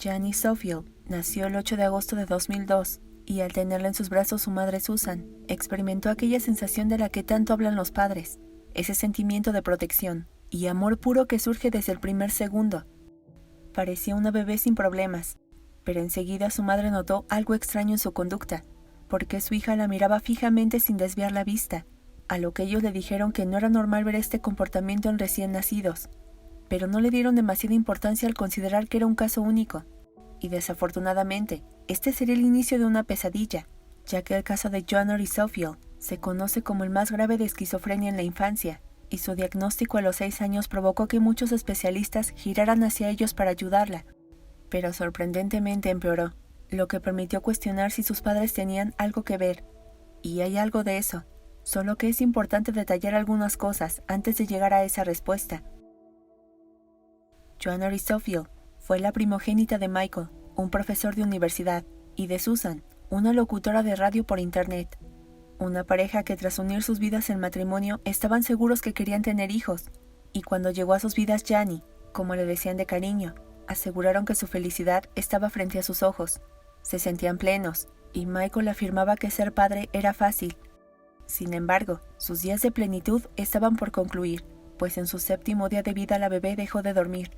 Gianni Sofield nació el 8 de agosto de 2002 y al tenerla en sus brazos su madre Susan, experimentó aquella sensación de la que tanto hablan los padres, ese sentimiento de protección y amor puro que surge desde el primer segundo. Parecía una bebé sin problemas, pero enseguida su madre notó algo extraño en su conducta, porque su hija la miraba fijamente sin desviar la vista, a lo que ellos le dijeron que no era normal ver este comportamiento en recién nacidos, pero no le dieron demasiada importancia al considerar que era un caso único. Y desafortunadamente, este sería el inicio de una pesadilla, ya que el caso de Joanna Sofield se conoce como el más grave de esquizofrenia en la infancia, y su diagnóstico a los 6 años provocó que muchos especialistas giraran hacia ellos para ayudarla, pero sorprendentemente empeoró, lo que permitió cuestionar si sus padres tenían algo que ver. Y hay algo de eso, solo que es importante detallar algunas cosas antes de llegar a esa respuesta. Joanna Sofield fue la primogénita de Michael, un profesor de universidad, y de Susan, una locutora de radio por internet. Una pareja que tras unir sus vidas en matrimonio estaban seguros que querían tener hijos, y cuando llegó a sus vidas Gianni, como le decían de cariño, aseguraron que su felicidad estaba frente a sus ojos. Se sentían plenos, y Michael afirmaba que ser padre era fácil. Sin embargo, sus días de plenitud estaban por concluir, pues en su 7º día de vida la bebé dejó de dormir.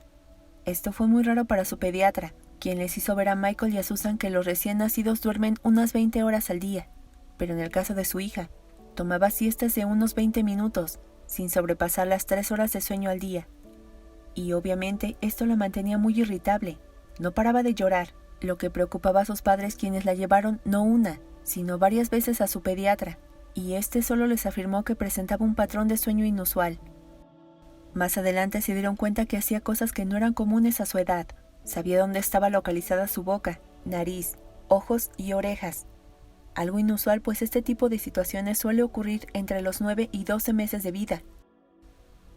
Esto fue muy raro para su pediatra, quien les hizo ver a Michael y a Susan que los recién nacidos duermen unas 20 horas al día, pero en el caso de su hija, tomaba siestas de unos 20 minutos, sin sobrepasar las 3 horas de sueño al día. Y obviamente esto la mantenía muy irritable, no paraba de llorar, lo que preocupaba a sus padres, quienes la llevaron no una, sino varias veces a su pediatra, y este solo les afirmó que presentaba un patrón de sueño inusual. Más adelante se dieron cuenta que hacía cosas que no eran comunes a su edad. Sabía dónde estaba localizada su boca, nariz, ojos y orejas. Algo inusual, pues este tipo de situaciones suele ocurrir entre los 9 y 12 meses de vida.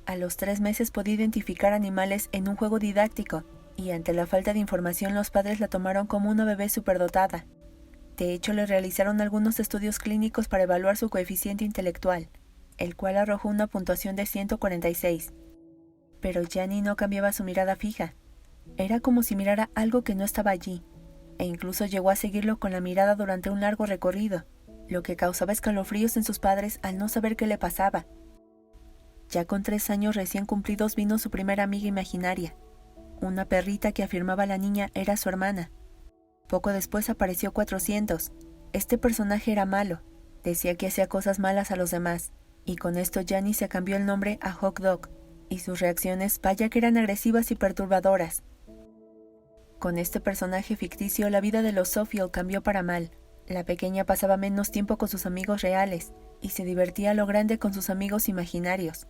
A los 3 meses podía identificar animales en un juego didáctico, y ante la falta de información los padres la tomaron como una bebé superdotada. De hecho, le realizaron algunos estudios clínicos para evaluar su coeficiente intelectual, el cual arrojó una puntuación de 146. Pero Gianni no cambiaba su mirada fija. Era como si mirara algo que no estaba allí, e incluso llegó a seguirlo con la mirada durante un largo recorrido, lo que causaba escalofríos en sus padres al no saber qué le pasaba. Ya con 3 años recién cumplidos vino su primera amiga imaginaria, una perrita que afirmaba la niña era su hermana. Poco después apareció 400. Este personaje era malo, decía que hacía cosas malas a los demás, y con esto Gianni se cambió el nombre a Hot Dog, y sus reacciones vaya que eran agresivas y perturbadoras. Con este personaje ficticio la vida de los Sofield cambió para mal. La pequeña pasaba menos tiempo con sus amigos reales, y se divertía a lo grande con sus amigos imaginarios.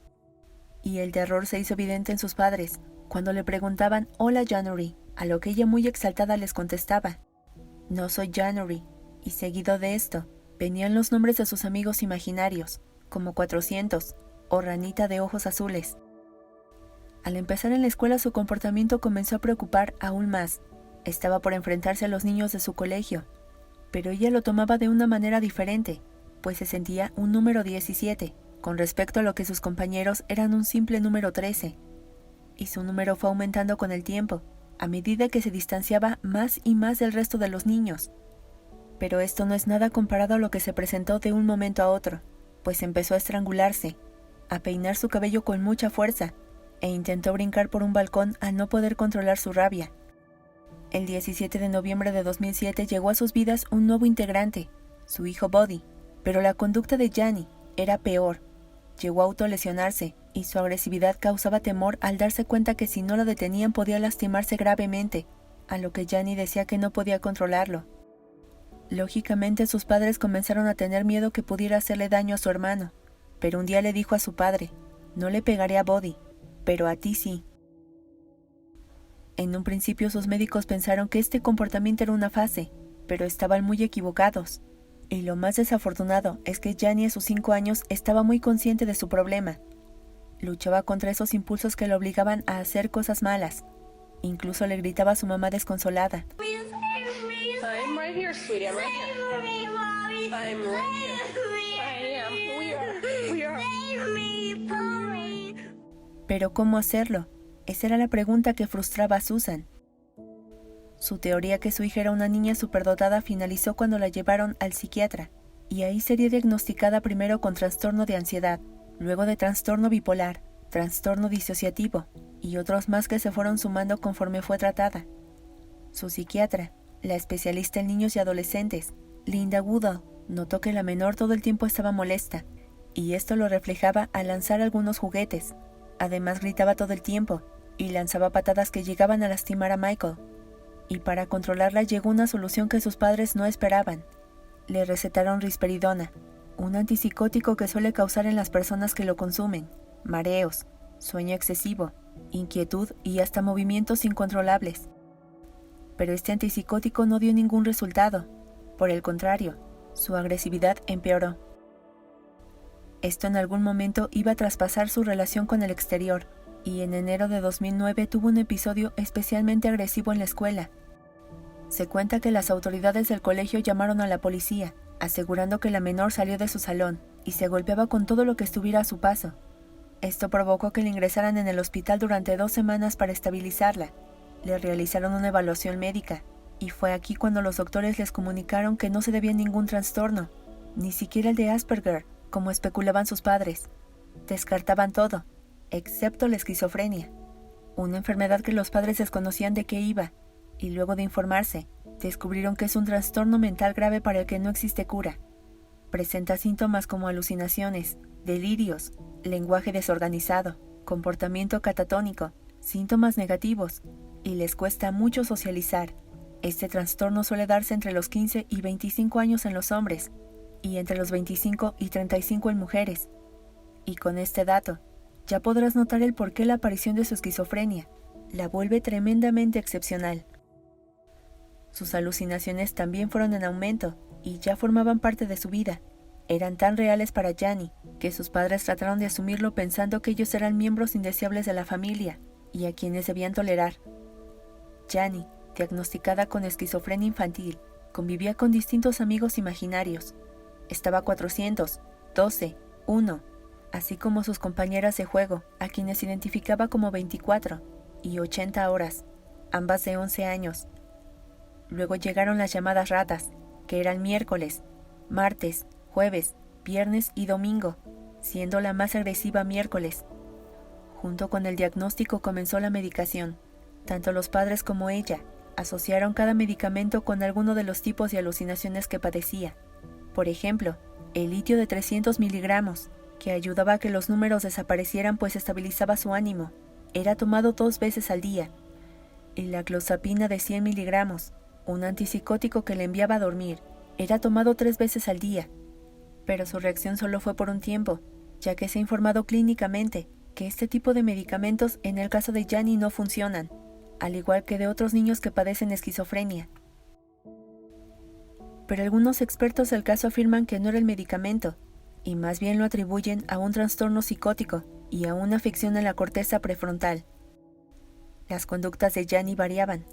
Y el terror se hizo evidente en sus padres, cuando le preguntaban «Hola January», a lo que ella muy exaltada les contestaba «No soy January», y seguido de esto, venían los nombres de sus amigos imaginarios, como 400, o Ranita de ojos azules. Al empezar en la escuela su comportamiento comenzó a preocupar aún más. Estaba por enfrentarse a los niños de su colegio, pero ella lo tomaba de una manera diferente, pues se sentía un número 17, con respecto a lo que sus compañeros eran un simple número 13. Y su número fue aumentando con el tiempo, a medida que se distanciaba más y más del resto de los niños. Pero esto no es nada comparado a lo que se presentó de un momento a otro, pues empezó a estrangularse, a peinar su cabello con mucha fuerza, e intentó brincar por un balcón al no poder controlar su rabia. El 17 de noviembre de 2007 llegó a sus vidas un nuevo integrante, su hijo Buddy, pero la conducta de Gianni era peor. Llegó a autolesionarse, y su agresividad causaba temor al darse cuenta que si no lo detenían podía lastimarse gravemente, a lo que Gianni decía que no podía controlarlo. Lógicamente sus padres comenzaron a tener miedo que pudiera hacerle daño a su hermano, pero un día le dijo a su padre, «No le pegaré a Buddy, pero a ti sí». En un principio sus médicos pensaron que este comportamiento era una fase, pero estaban muy equivocados. Y lo más desafortunado es que Gianni a sus 5 años estaba muy consciente de su problema. Luchaba contra esos impulsos que lo obligaban a hacer cosas malas. Incluso le gritaba a su mamá desconsolada. I'm right here, sweetie. I'm right here. I'm right here. I am. We are. Pero ¿cómo hacerlo? Esa era la pregunta que frustraba a Susan. Su teoría que su hija era una niña superdotada finalizó cuando la llevaron al psiquiatra, y ahí sería diagnosticada primero con trastorno de ansiedad, luego de trastorno bipolar, trastorno disociativo, y otros más que se fueron sumando conforme fue tratada. Su psiquiatra, la especialista en niños y adolescentes, Linda Woodall, notó que la menor todo el tiempo estaba molesta, y esto lo reflejaba al lanzar algunos juguetes. Además gritaba todo el tiempo, y lanzaba patadas que llegaban a lastimar a Michael. Y para controlarla llegó una solución que sus padres no esperaban. Le recetaron risperidona, un antipsicótico que suele causar en las personas que lo consumen, mareos, sueño excesivo, inquietud y hasta movimientos incontrolables. Pero este antipsicótico no dio ningún resultado. Por el contrario, su agresividad empeoró. Esto en algún momento iba a traspasar su relación con el exterior, y en enero de 2009 tuvo un episodio especialmente agresivo en la escuela. Se cuenta que las autoridades del colegio llamaron a la policía, asegurando que la menor salió de su salón y se golpeaba con todo lo que estuviera a su paso. Esto provocó que la ingresaran en el hospital durante 2 semanas para estabilizarla. Le realizaron una evaluación médica, y fue aquí cuando los doctores les comunicaron que no se debía ningún trastorno, ni siquiera el de Asperger, como especulaban sus padres. Descartaban todo, excepto la esquizofrenia, una enfermedad que los padres desconocían de qué iba, y luego de informarse, descubrieron que es un trastorno mental grave para el que no existe cura. Presenta síntomas como alucinaciones, delirios, lenguaje desorganizado, comportamiento catatónico, síntomas negativos, y les cuesta mucho socializar. Este trastorno suele darse entre los 15 y 25 años en los hombres, y entre los 25 y 35 en mujeres. Y con este dato, ya podrás notar el por qué la aparición de su esquizofrenia la vuelve tremendamente excepcional. Sus alucinaciones también fueron en aumento y ya formaban parte de su vida. Eran tan reales para Jani que sus padres trataron de asumirlo pensando que ellos eran miembros indeseables de la familia y a quienes debían tolerar. Jani, diagnosticada con esquizofrenia infantil, convivía con distintos amigos imaginarios. Estaba 412, 1, así como sus compañeras de juego, a quienes identificaba como 24 y 80 horas, ambas de 11 años. Luego llegaron las llamadas ratas, que eran miércoles, martes, jueves, viernes y domingo, siendo la más agresiva miércoles. Junto con el diagnóstico comenzó la medicación. Tanto los padres como ella asociaron cada medicamento con alguno de los tipos de alucinaciones que padecía. Por ejemplo, el litio de 300 miligramos, que ayudaba a que los números desaparecieran pues estabilizaba su ánimo, era tomado 2 veces al día. Y la clozapina de 100 miligramos, un antipsicótico que le enviaba a dormir, era tomado 3 veces al día. Pero su reacción solo fue por un tiempo, ya que se ha informado clínicamente que este tipo de medicamentos en el caso de Jani no funcionan, al igual que de otros niños que padecen esquizofrenia. Pero algunos expertos del caso afirman que no era el medicamento, y más bien lo atribuyen a un trastorno psicótico y a una afección en la corteza prefrontal. Las conductas de Jani variaban,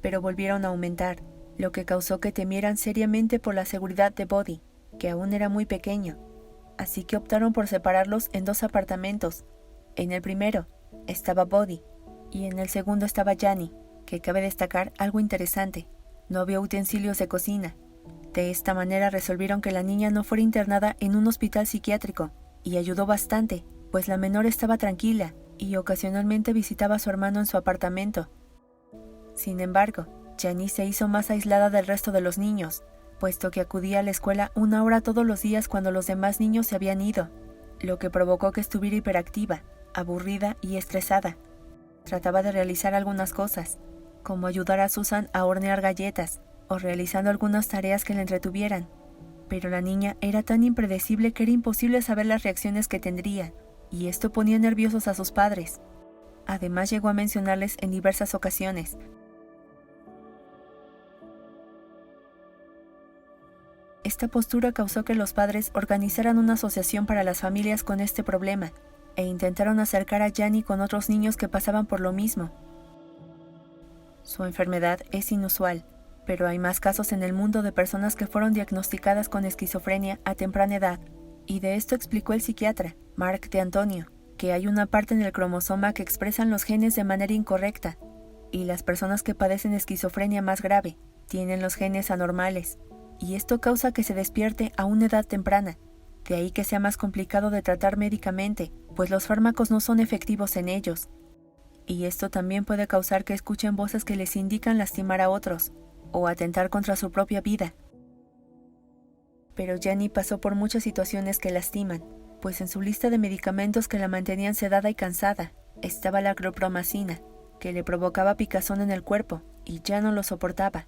pero volvieron a aumentar, lo que causó que temieran seriamente por la seguridad de Buddy, que aún era muy pequeño, así que optaron por separarlos en 2 apartamentos. En el primero estaba Buddy, y en el segundo estaba Jani, que cabe destacar algo interesante: no había utensilios de cocina. De esta manera resolvieron que la niña no fuera internada en un hospital psiquiátrico, y ayudó bastante, pues la menor estaba tranquila y ocasionalmente visitaba a su hermano en su apartamento. Sin embargo, Jani se hizo más aislada del resto de los niños, puesto que acudía a la escuela 1 hora todos los días cuando los demás niños se habían ido, lo que provocó que estuviera hiperactiva, aburrida y estresada. Trataba de realizar algunas cosas, como ayudar a Susan a hornear galletas, o realizando algunas tareas que la entretuvieran, pero la niña era tan impredecible que era imposible saber las reacciones que tendría, y esto ponía nerviosos a sus padres. Además llegó a mencionarles en diversas ocasiones: esta postura causó que los padres organizaran una asociación para las familias con este problema, e intentaron acercar a Jani con otros niños que pasaban por lo mismo. Su enfermedad es inusual, pero hay más casos en el mundo de personas que fueron diagnosticadas con esquizofrenia a temprana edad, y de esto explicó el psiquiatra, Mark de Antonio, que hay una parte en el cromosoma que expresan los genes de manera incorrecta, y las personas que padecen esquizofrenia más grave tienen los genes anormales, y esto causa que se despierte a una edad temprana. De ahí que sea más complicado de tratar médicamente, pues los fármacos no son efectivos en ellos. Y esto también puede causar que escuchen voces que les indican lastimar a otros, o atentar contra su propia vida. Pero Jenny pasó por muchas situaciones que lastiman, pues en su lista de medicamentos que la mantenían sedada y cansada, estaba la clopromacina, que le provocaba picazón en el cuerpo, y ya no lo soportaba.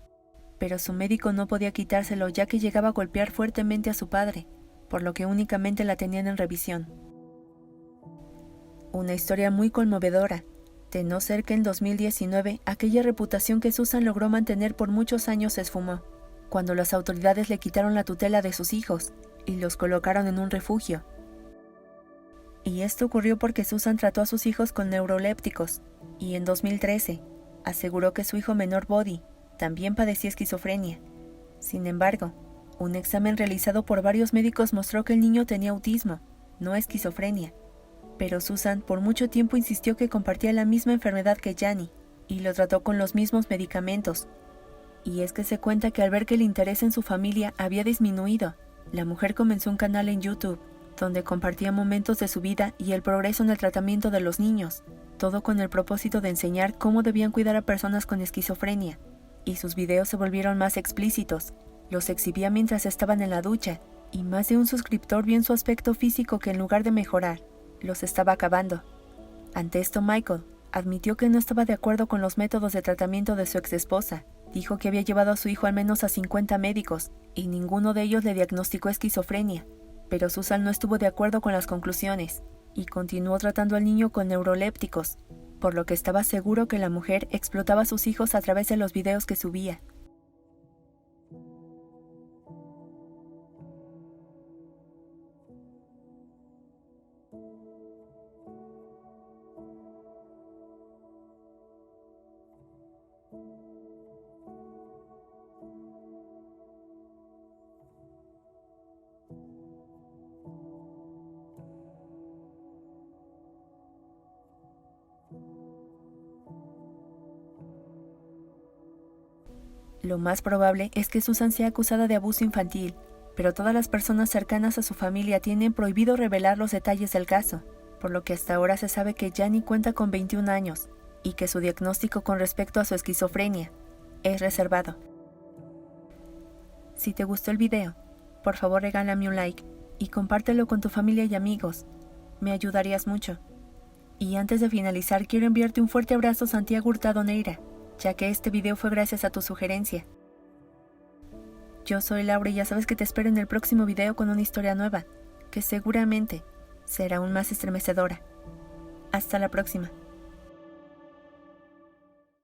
Pero su médico no podía quitárselo ya que llegaba a golpear fuertemente a su padre, por lo que únicamente la tenían en revisión. Una historia muy conmovedora, de no ser que en 2019 aquella reputación que Susan logró mantener por muchos años se esfumó, cuando las autoridades le quitaron la tutela de sus hijos y los colocaron en un refugio. Y esto ocurrió porque Susan trató a sus hijos con neurolépticos, y en 2013 aseguró que su hijo menor Body también padecía esquizofrenia. Sin embargo, un examen realizado por varios médicos mostró que el niño tenía autismo, no esquizofrenia. Pero Susan por mucho tiempo insistió que compartía la misma enfermedad que Jenny, y lo trató con los mismos medicamentos. Y es que se cuenta que al ver que el interés en su familia había disminuido, la mujer comenzó un canal en YouTube, donde compartía momentos de su vida y el progreso en el tratamiento de los niños, todo con el propósito de enseñar cómo debían cuidar a personas con esquizofrenia. Y sus videos se volvieron más explícitos, los exhibía mientras estaban en la ducha, y más de un suscriptor vio en su aspecto físico que en lugar de mejorar, los estaba acabando. Ante esto, Michael admitió que no estaba de acuerdo con los métodos de tratamiento de su exesposa. Dijo que había llevado a su hijo al menos a 50 médicos, y ninguno de ellos le diagnosticó esquizofrenia. Pero Susan no estuvo de acuerdo con las conclusiones, y continuó tratando al niño con neurolépticos, por lo que estaba seguro que la mujer explotaba a sus hijos a través de los videos que subía. Lo más probable es que Susan sea acusada de abuso infantil, pero todas las personas cercanas a su familia tienen prohibido revelar los detalles del caso, por lo que hasta ahora se sabe que Jenny cuenta con 21 años y que su diagnóstico con respecto a su esquizofrenia es reservado. Si te gustó el video, por favor regálame un like y compártelo con tu familia y amigos, me ayudarías mucho. Y antes de finalizar quiero enviarte un fuerte abrazo, Santiago Hurtado Neira, ya que este video fue gracias a tu sugerencia. Yo soy Laura y ya sabes que te espero en el próximo video con una historia nueva, que seguramente será aún más estremecedora. Hasta la próxima.